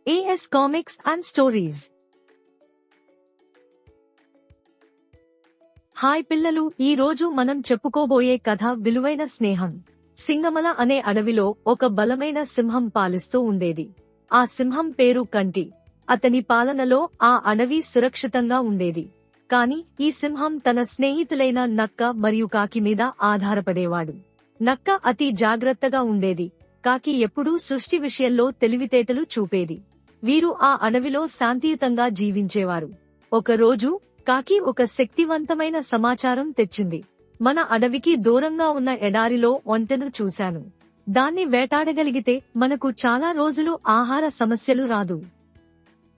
AS Comics and Stories. Hi పిల్లలు, ఈ రోజు మనం చెప్పుకోబోయే కథ విలువైన స్నేహం. సింగమల అనే అడవిలో ఒక బలమైన సింహం పాలిస్తూ ఉండేది. ఆ సింహం పేరు కంటి. అతని పాలనలో ఆ అడవి సురక్షితంగా ఉండేది. కాని ఈ సింహం తన స్నేహితులైన నక్క మరియు కాకి మీద ఆధారపడేవాడు. నక్క అతి జాగ్రత్తగా ఉండేది. కాకి ఎప్పుడూ సృష్టి విషయంలో తెలివితేటలు చూపేది. వీరు ఆ అడవిలో శాంతియుతంగా జీవించేవారు. ఒకరోజు కాకి ఒక శక్తివంతమైన సమాచారం తెచ్చింది. మన అడవికి దూరంగా ఉన్న ఎడారిలో ఒంటెను చూశాను. దాన్ని వేటాడగలిగితే మనకు చాలా రోజులు ఆహార సమస్యలు రాదు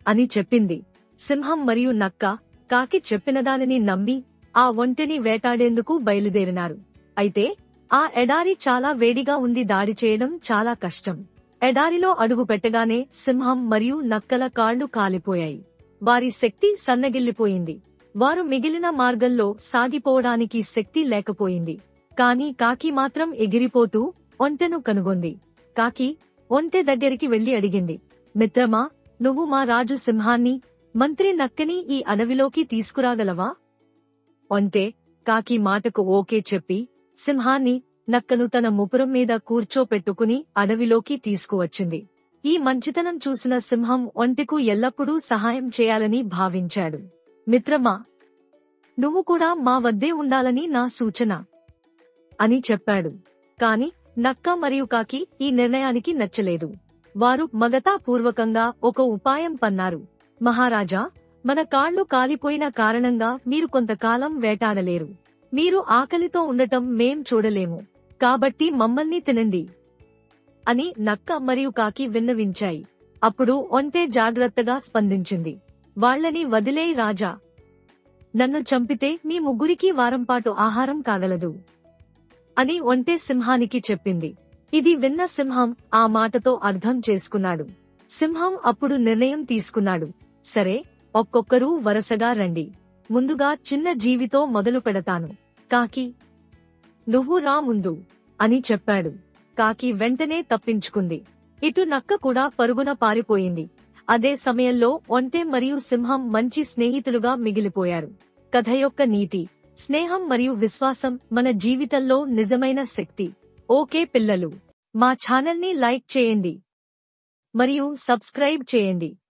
అని చెప్పింది. సింహం మరియు నక్క కాకి చెప్పినదానిని నమ్మి ఆ ఒంటెని వేటాడేందుకు బయలుదేరినారు. అయితే ఆ ఎడారి చాలా వేడిగా ఉంది. దాడి చేయడం చాలా కష్టం. ఎడారిలో అడుగు పెట్టగానే సింహం మరియు నక్కల కాళ్లు కాలిపోయాయి. వారి శక్తి సన్నగిల్లిపోయింది. వారు మిగిలిన మార్గంలో సాగిపోవడానికి శక్తి లేకపోయింది. కాని కాకి మాత్రం ఎగిరిపోతూ ఒంటెను కనుగొంది. కాకి ఒంటె దగ్గరికి వెళ్లి అడిగింది, మిత్రమా, నువ్వు మా రాజు సింహాన్ని, మంత్రి నక్కని ఈ అడవిలోకి తీసుకురాగలవా? ఒంటె కాకి మాటకు ఓకే చెప్పి సింహాన్ని, నక్కను తన ముపురం మీద కూర్చోపెట్టుకుని అడవిలోకి తీసుకువచ్చింది. ఈ మంచితనం చూసిన సింహం ఒంటెకు ఎల్లప్పుడూ సహాయం చేయాలని భావించాడు. మిత్రమా, నువ్వు కూడా మా వద్దే ఉండాలని నా సూచన అని చెప్పాడు. కాని నక్క మరియు కాకి ఈ నిర్ణయానికి నచ్చలేదు. వారు మగతాపూర్వకంగా ఒక ఉపాయం పన్నారు. మహారాజా, మన కాళ్లు కాలిపోయిన కారణంగా మీరు కొంతకాలం వేటాడలేరు. మీరు ఆకలితో ఉండటం మేం చూడలేము. కాబట్టి మమ్మల్ని తినండి అని నక్క మరియు కాకి విన్నవించాయి. అప్పుడు ఒంటె జాగ్రత్తగా స్పందించింది. వాళ్లని వదిలేయ్ రాజా. నన్ను చంపితే మీ ముగ్గురికి వారంపాటు ఆహారం కాగలదు అని ఒంటె సింహానికి చెప్పింది. ఇది విన్న సింహం ఆ మాటతో అర్థం చేసుకున్నాడు. సింహం అప్పుడు నిర్ణయం తీసుకున్నాడు. సరే, ఒక్కొక్కరూ వరసగా రండి. ముందుగా చిన్న జీవితో మొదలు పెడతాను. కాకి, నువ్వు రా ముందు అని చెప్పాడు. కాకి వెంటనే తప్పించుకుంది. ఇటు నక్క కూడా పరుగున పారిపోయింది. అదే సమయంలో ఒంటె మరియు సింహం మంచి స్నేహితులుగా మిగిలిపోయారు. కథ యొక్క నీతి: స్నేహం మరియు విశ్వాసం మన జీవితంలో నిజమైన శక్తి. ఓకే పిల్లలు, మా ఛానల్ ని లైక్ చేయండి మరియు సబ్స్క్రైబ్ చేయండి.